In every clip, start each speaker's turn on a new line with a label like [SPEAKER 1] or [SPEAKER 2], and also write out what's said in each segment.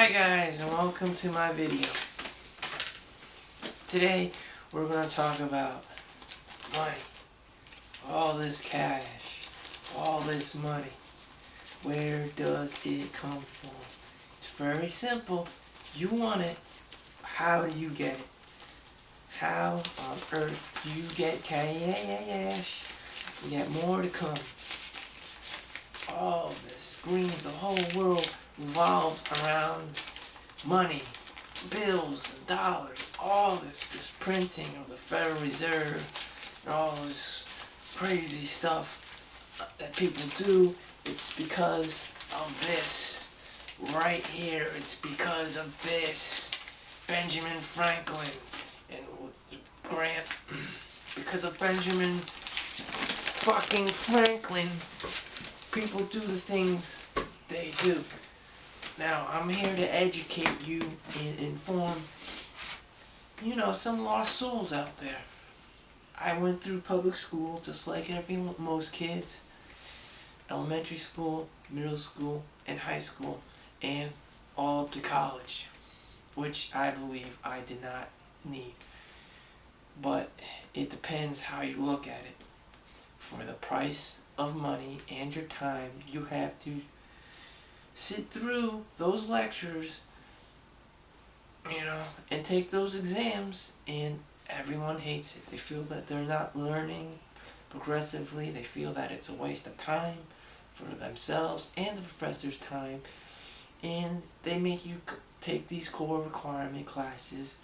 [SPEAKER 1] Hi guys, and welcome to my video. Today we're going to talk about money. All this cash, all this money. Where does it come from? It's very simple. You want it. How do you get it? How on earth do you get cash? You got more to come. All this screams, the whole world revolves around money, bills, and dollars. All this printing of the Federal Reserve and all this crazy stuff that people do. It's because of this right here. It's because of this. Benjamin Franklin and Grant. Because of Benjamin fucking Franklin, people do the things they do. Now, I'm here to educate you and inform, some lost souls out there. I went through public school just like most kids. Elementary school, middle school, and high school, and all up to college, which I believe I did not need. But it depends how you look at it. For the price of money and your time, you have to sit through those lectures, and take those exams, and everyone hates it. They feel that they're not learning progressively. They feel that it's a waste of time for themselves and the professor's time, and they make you take these core requirement classes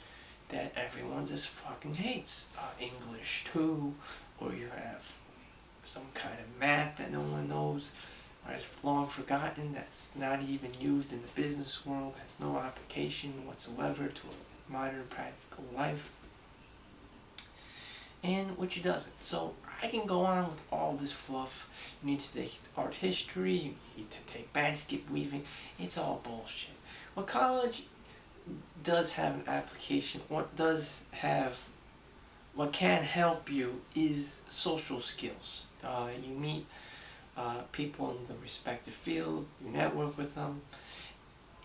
[SPEAKER 1] that everyone just fucking hates. English 2, or you have some kind of math that no one knows, or is long forgotten, that's not even used in the business world, has no application whatsoever to a modern practical life, and which doesn't. So I can go on with all this fluff. You need to take art history, you need to take basket weaving. It's all bullshit. Well, college does have an application. What can help you is social skills. You meet people in the respective field, you network with them,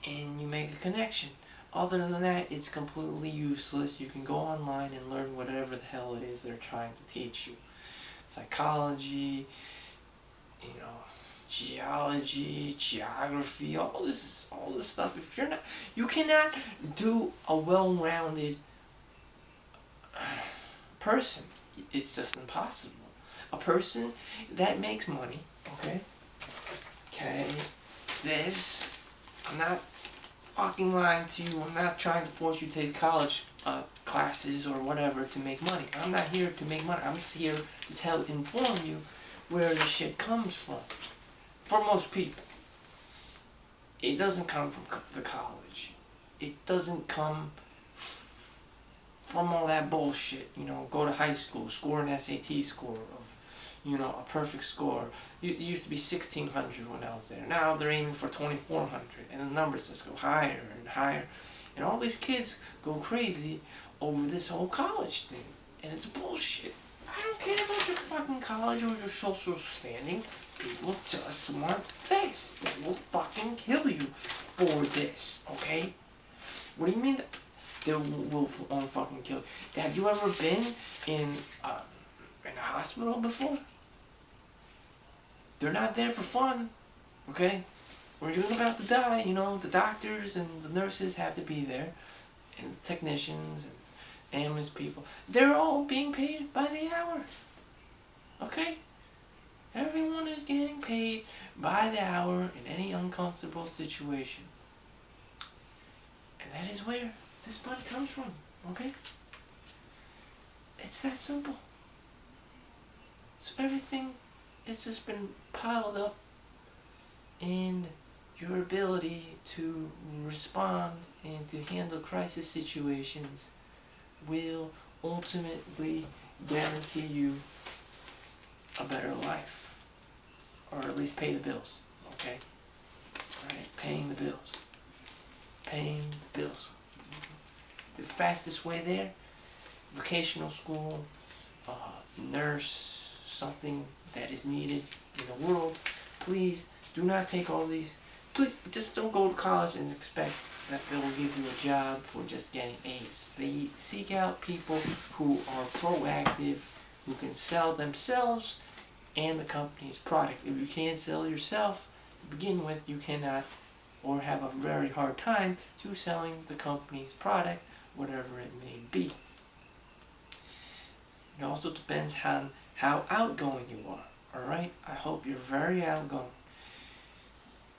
[SPEAKER 1] and you make a connection. Other than that, it's completely useless. You can go online and learn whatever the hell it is they're trying to teach you. Psychology, geology, geography, all this stuff. If you cannot do a well-rounded person. It's just impossible. A person that makes money, okay, this, I'm not fucking lying to you. I'm not trying to force you to take college classes or whatever to make money. I'm not here to make money. I'm just here to inform you where the shit comes from. For most people, it doesn't come from the college. It doesn't come from all that bullshit. Go to high school, score an SAT score of, a perfect score. It used to be 1,600 when I was there. Now they're aiming for 2,400, and the numbers just go higher and higher. And all these kids go crazy over this whole college thing, and it's bullshit. I don't care about your fucking college or your social standing. People just want this. They will fucking kill you for this, okay? What do you mean they will fucking kill you? Have you ever been in a hospital before? They're not there for fun, okay? When you're about to die, the doctors and the nurses have to be there, and the technicians and ambulance people. They're all being paid by the hour, okay? Everyone is getting paid by the hour in any uncomfortable situation. And that is where this money comes from, okay? It's that simple. So everything has just been piled up, and your ability to respond and to handle crisis situations will ultimately guarantee you a better life, or at least pay the bills, okay? Alright, paying the bills. The fastest way there, vocational school, nurse, something that is needed in the world. Please do not take all these. Please just don't go to college and expect that they will give you a job for just getting A's. They seek out people who are proactive, who can sell themselves and the company's product. If you can't sell yourself to begin with, you cannot, or have a very hard time to selling the company's product, whatever it may be. It also depends on how outgoing you are. Alright? I hope you're very outgoing.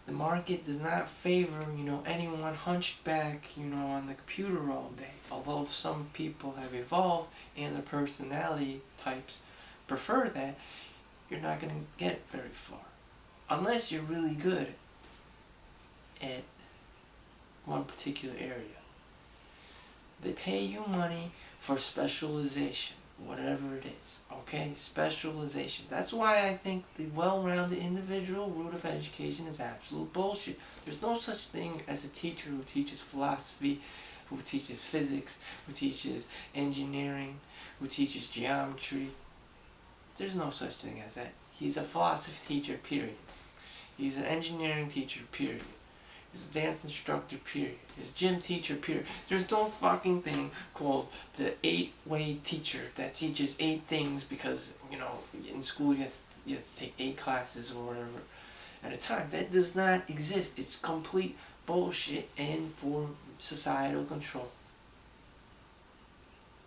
[SPEAKER 1] The market does not favor, anyone hunched back, on the computer all day. Although some people have evolved and their personality types prefer that, you're not going to get very far. Unless you're really good at one particular area. They pay you money for specialization, whatever it is. Okay? Specialization. That's why I think the well-rounded individual route of education is absolute bullshit. There's no such thing as a teacher who teaches philosophy, who teaches physics, who teaches engineering, who teaches geometry. There's no such thing as that. He's a philosophy teacher, period. He's an engineering teacher, period. He's a dance instructor, period. He's a gym teacher, period. There's no fucking thing called the 8-way teacher that teaches 8 things because, in school you have to take 8 classes or whatever at a time. That does not exist. It's complete bullshit and for societal control.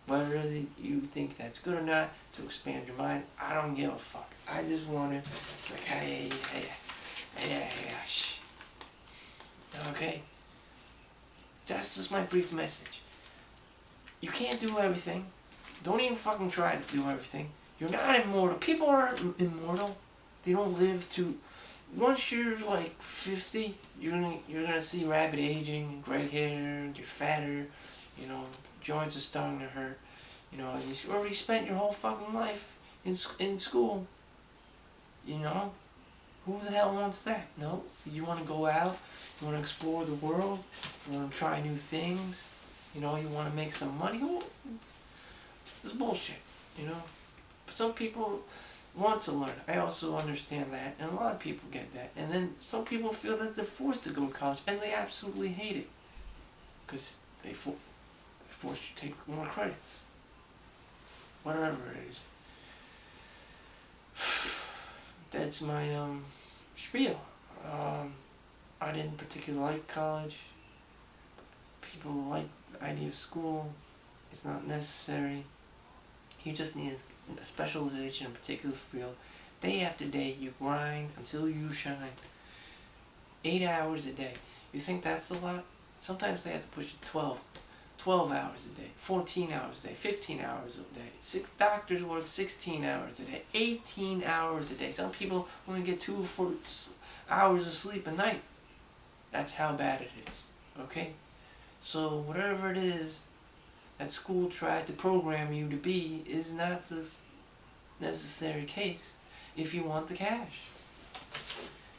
[SPEAKER 1] Whether you think that's good or not, to expand your mind, I don't give a fuck. I just want to, hey, shh. Okay? That's just my brief message. You can't do everything. Don't even fucking try to do everything. You're not immortal. People aren't immortal. They don't live to... Once you're like 50, you're gonna see rapid aging, gray hair, you're fatter, joints are starting to hurt, and you already spent your whole fucking life in school, Who the hell wants that? No? You want to go out, you want to explore the world, you want to try new things, you want to make some money. It's bullshit, But some people want to learn. I also understand that, and a lot of people get that. And then some people feel that they're forced to go to college, and they absolutely hate it. Because they're forced to take more credits. Whatever it is. That's my spiel. I didn't particularly like college. People like the idea of school. It's not necessary. You just need a specialization in a particular field. Day after day, you grind until you shine. 8 hours a day. You think that's a lot? Sometimes they have to push it 12 hours a day, 14 hours a day, 15 hours a day. Doctors work 16 hours a day, 18 hours a day. Some people only get 2 or 4 hours of sleep a night. That's how bad it is. Okay? So whatever it is that school tried to program you to be is not the necessary case if you want the cash.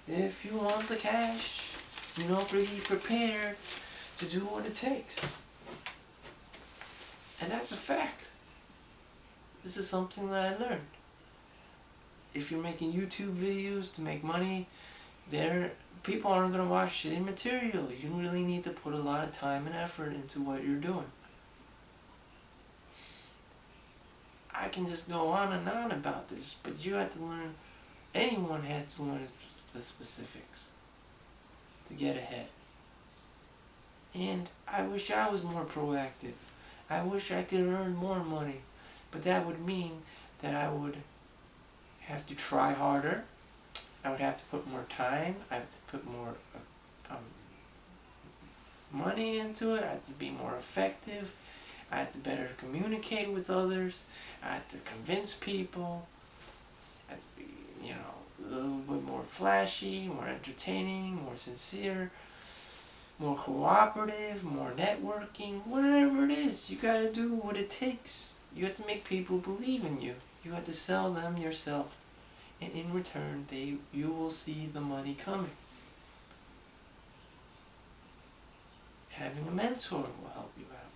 [SPEAKER 1] If you want the cash, be prepared to do what it takes. And that's a fact. This is something that I learned. If you're making YouTube videos to make money, people aren't going to watch shitty material. You really need to put a lot of time and effort into what you're doing. I can just go on and on about this, but you have to learn, anyone has to learn the specifics to get ahead. And I wish I was more proactive. I wish I could earn more money, but that would mean that I would have to try harder. I would have to put more time. I have to put more money into it. I have to be more effective. I have to better communicate with others. I have to convince people. I have to be, a little bit more flashy, more entertaining, more sincere, more cooperative, more networking, whatever it is. You gotta do what it takes. You have to make people believe in you. You have to sell them yourself. And in return, you will see the money coming. Having a mentor will help you out.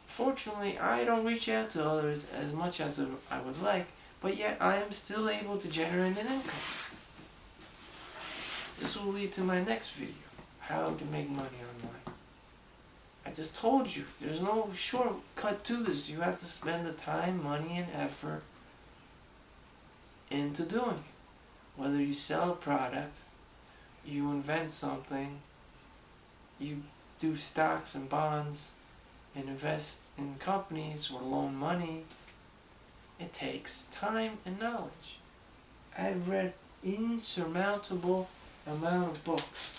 [SPEAKER 1] Fortunately, I don't reach out to others as much as I would like, but yet I am still able to generate an income. This will lead to my next video. how to make money online. I just told you, there's no shortcut to this. You have to spend the time, money, and effort into doing it. Whether you sell a product, you invent something, you do stocks and bonds, and invest in companies or loan money, it takes time and knowledge. I've read insurmountable amount of books.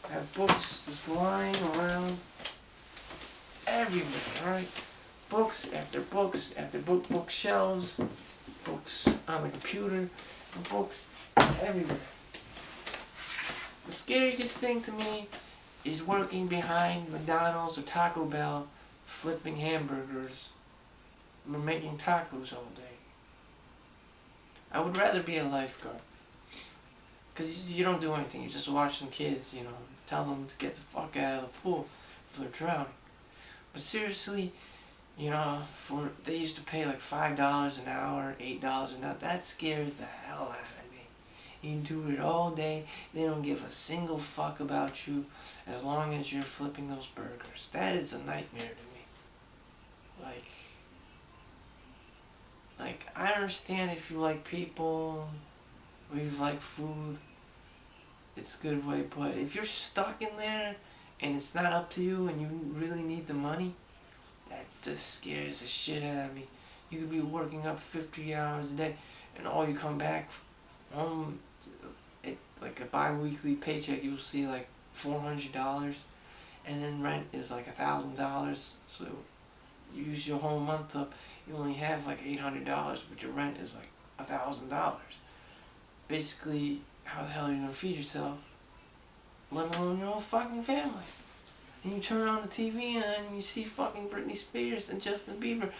[SPEAKER 1] I have books just lying around everywhere, right? Books after bookshelves, books on the computer, and books everywhere. The scariest thing to me is working behind McDonald's or Taco Bell, flipping hamburgers, or making tacos all day. I would rather be a lifeguard. Because you don't do anything, you just watch some kids, tell them to get the fuck out of the pool if they're drowning. But seriously, they used to pay like $5 an hour, $8 an hour. That scares the hell out of me. You do it all day. They don't give a single fuck about you as long as you're flipping those burgers. That is a nightmare to me. Like I understand if you like people, or you like food, it's a good way. But if you're stuck in there and it's not up to you and you really need the money, that just scares the shit out of me. You could be working up 50 hours a day and all you come back home, like a bi-weekly paycheck, you'll see like $400, and then rent is like $1,000. So you use your whole month up, you only have like $800, but your rent is like $1,000. Basically, how the hell are you gonna feed yourself, let alone your own fucking family? And you turn on the TV and you see fucking Britney Spears and Justin Bieber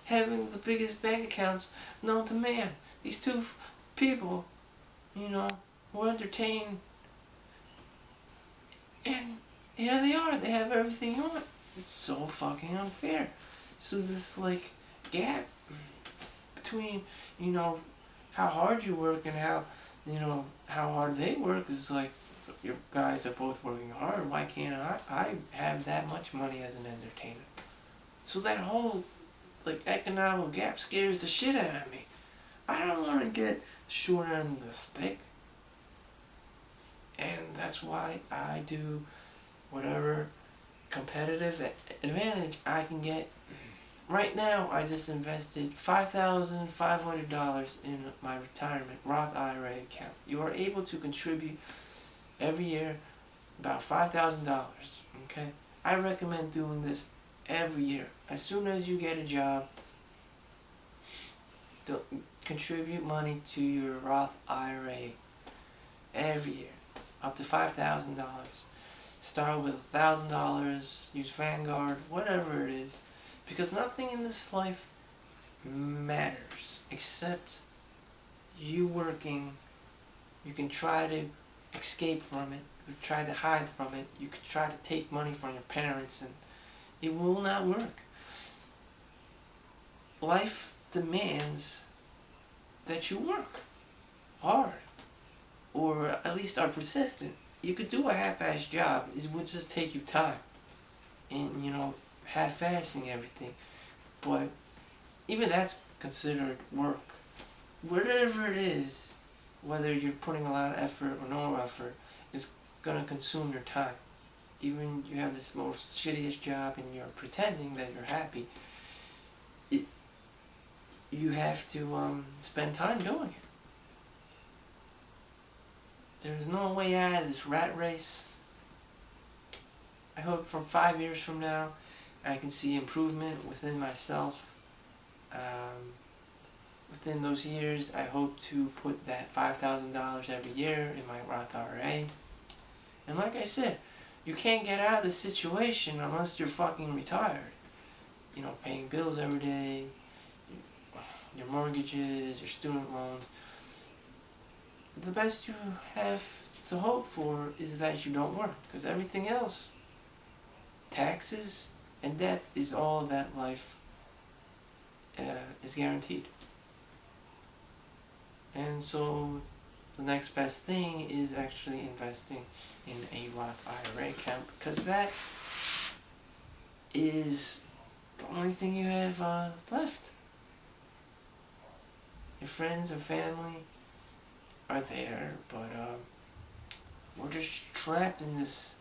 [SPEAKER 1] having the biggest bank accounts known to man. These two people, who entertain, and here they are. They have everything you want. It's so fucking unfair. So this like gap between how hard you work and how hard they work is like, your guys are both working hard. Why can't I have that much money as an entertainer? So that whole economic gap scares the shit out of me. I don't want to get short end of the stick. And that's why I do whatever competitive advantage I can get. Right now, I just invested $5,500 in my retirement Roth IRA account. You are able to contribute every year about $5,000, okay? I recommend doing this every year. As soon as you get a job, contribute money to your Roth IRA every year, up to $5,000. Start with $1,000, use Vanguard, whatever it is, because nothing in this life matters except you working. You can try to escape from it, you can try to hide from it, you can try to take money from your parents, and it will not work. Life demands that you work hard, or at least are persistent. You could do a half-assed job. It would just take you time and half-assing everything, but even that's considered work. Whatever it is, whether you're putting a lot of effort or no effort, is gonna consume your time. Even you have this most shittiest job and you're pretending that you're happy, you have to spend time doing it. There's no way out of this rat race. I hope from 5 years from now I can see improvement within myself. Within those years, I hope to put that $5,000 every year in my Roth IRA. And like I said, you can't get out of this situation unless you're fucking retired. Paying bills every day, your mortgages, your student loans. The best you have to hope for is that you don't work, because everything else, taxes and death, is all that life is guaranteed. And so the next best thing is actually investing in a Roth IRA account, because that is the only thing you have left. Your friends and family are there, but we're just trapped in this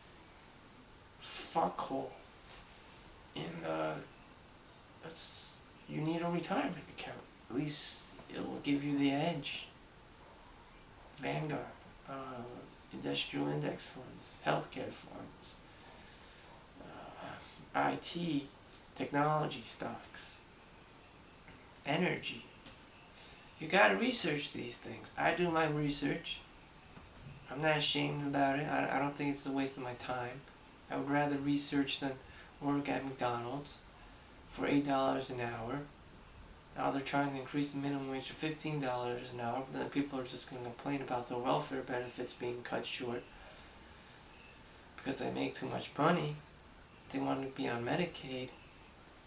[SPEAKER 1] fuckhole. And you need a retirement account. At least it'll give you the edge. Vanguard, industrial index funds, healthcare funds, IT, technology stocks, energy. You gotta research these things. I do my research. I'm not ashamed about it. I don't think it's a waste of my time. I would rather research than work at McDonald's for $8 an hour. Now they're trying to increase the minimum wage to $15 an hour, but then people are just going to complain about their welfare benefits being cut short because they make too much money. They want to be on Medicaid,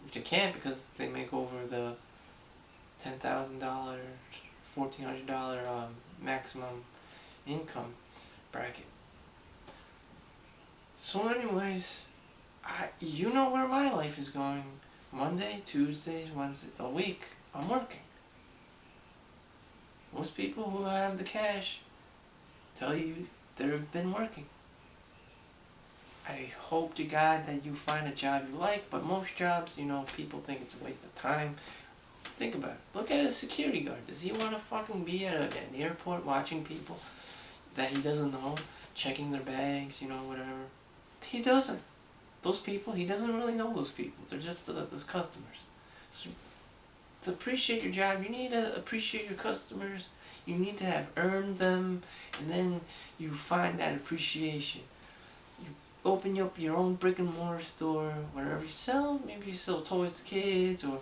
[SPEAKER 1] which they can't because they make over the $10,000, $1,400 maximum income bracket. So anyways, you know where my life is going. Monday, Tuesdays, Wednesdays, a week, I'm working. Most people who have the cash tell you they've been working. I hope to God that you find a job you like, but most jobs, people think it's a waste of time. Think about it. Look at a security guard. Does he want to fucking be at an airport watching people that he doesn't know, checking their bags, whatever? He doesn't. Those people, he doesn't really know those people. They're just those customers. So, to appreciate your job, you need to appreciate your customers. You need to have earned them, and then you find that appreciation. You open up your own brick and mortar store, wherever you sell. Maybe you sell toys to kids, or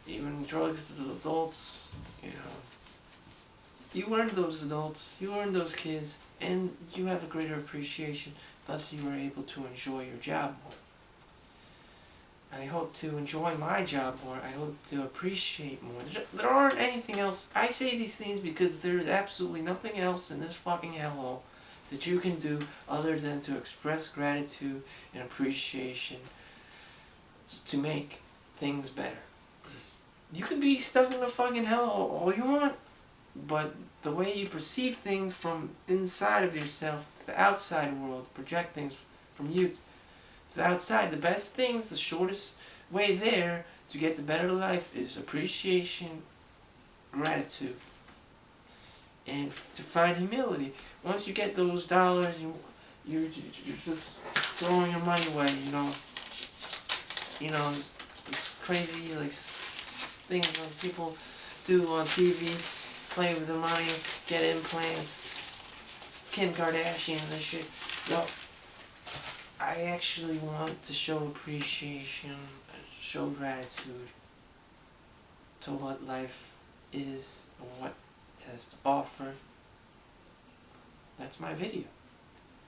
[SPEAKER 1] even drugs to the adults. You earned those adults, you earned those kids, and you have a greater appreciation. Thus you are able to enjoy your job more. I hope to enjoy my job more. I hope to appreciate more. There aren't anything else. I say these things because there's absolutely nothing else in this fucking hellhole that you can do other than to express gratitude and appreciation to make things better. You can be stuck in a fucking hellhole all you want, but the way you perceive things from inside of yourself to the outside world, project things from you to the outside, the best things, the shortest way there to get the better life is appreciation, gratitude, and to find humility. Once you get those dollars, you're just throwing your money away, it's crazy things that people do on TV. Play with the money, get implants, Kim Kardashian and shit. No, I actually want to show appreciation, show gratitude to what life is and what it has to offer. That's my video.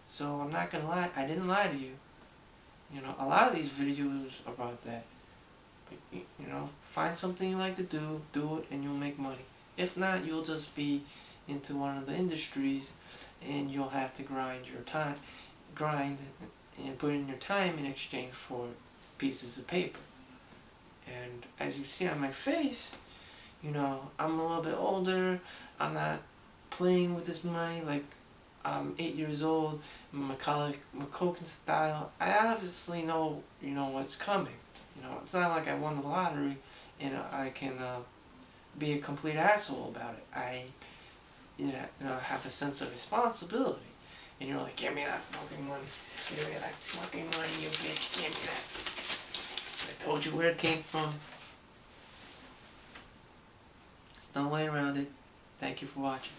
[SPEAKER 1] So I'm not gonna lie, I didn't lie to you. A lot of these videos are about that. But, find something you like to do it, and you'll make money. If not, you'll just be into one of the industries, and you'll have to grind and put in your time in exchange for pieces of paper. And as you see on my face, I'm a little bit older. I'm not playing with this money like I'm 8 years old. Macaulay Culkin style. I obviously know, what's coming. It's not like I won the lottery and I can be a complete asshole about it. I have a sense of responsibility. And you're like, give me that fucking money. Give me that fucking money, you bitch. Give me that. I told you where it came from. There's no way around it. Thank you for watching.